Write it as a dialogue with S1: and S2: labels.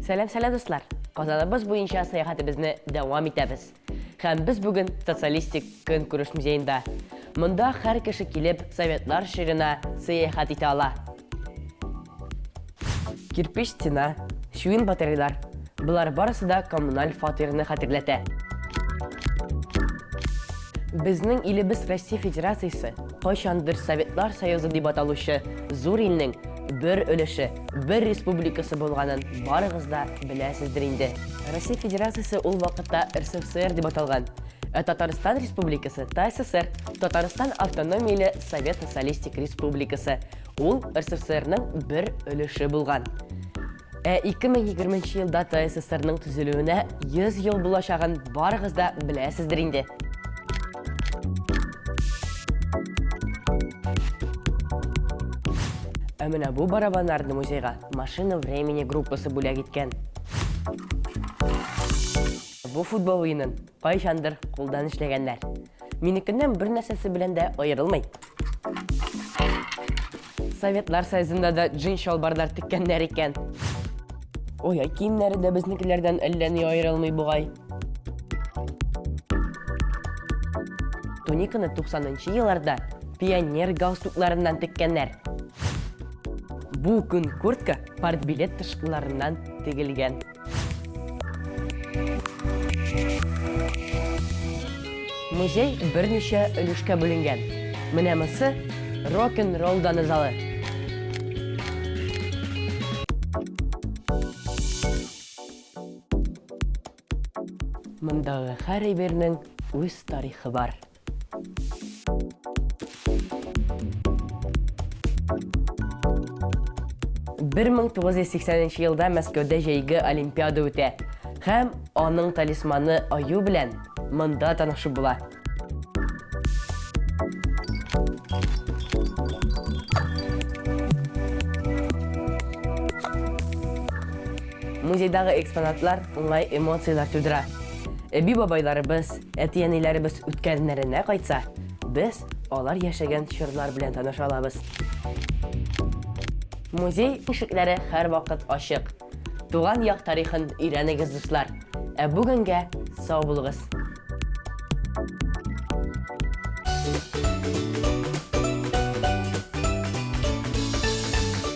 S1: Сәлем дуслар. Казаныбыз буенча сәяхәтебезне дәвам итәбез. Һәм без бүген социалистик көнкүреш музейында. Монда һәр кеше килеп советлар ширына сәяхәт итә ала. Кирпич стена, шуен батареялар. Булар барысы да коммуналь фатирны хәтерләтә. Безнең илебез Россия Федерациясе кайчандыр Советлар Союзы дип аталучы зур илнең бер өлеше, бер республикасы булганын барыгыз да беләсездер инде. Россия Федерациясе ул вакытта РСФСР дип аталган. Татарстан Республикасы ТССР, Татарстан автономияле Совет Социалистик Республикасы. Ул РСФСРның бер өлеше булган. 2020 елда ТССРның төзелүенә 100 ел булачагын барыгыз да беләсездер инде. Менә бу барабаннарны музейга машина времени группасы бүләк иткән. Бу футбол уенын кайчандыр кулдан эшләгәннәр. Минекеннән бер нәрсәсе белән дә аерылмый. Советлар Союзында да джин шалбардар тиккәннәр икән. Ой, киемнәре дә безнекеләрдән әллә ни аерылмый бугай. Туниканы 90-нчы елларда пионер галстукларыннан тиккәннәр. Бу күн куртка партбилет тышкыларыннан тегелгән. Музей берничә өлешкә бүленгән. Менә монысы рок-н-ролл залы. Мондагы һәр әйбернең үз тарихы бар. Бер 1980 елда Мәскәүдә җәйге олимпиада үтә. Һәм аның талисманы аю белән монда танышып була. Музейдагы экспонатлар уңай эмоциялар тудыра. Әби бабайларыбыз, әти-әниләребез үткәннәренә кайтса, без алар яшәгән чорлар белән таныша алабыз. Музей ишекләре һәр вакыт ачык. Туган як тарихын өйрәнегез дуслар. Бүгенгә сау булыгыз.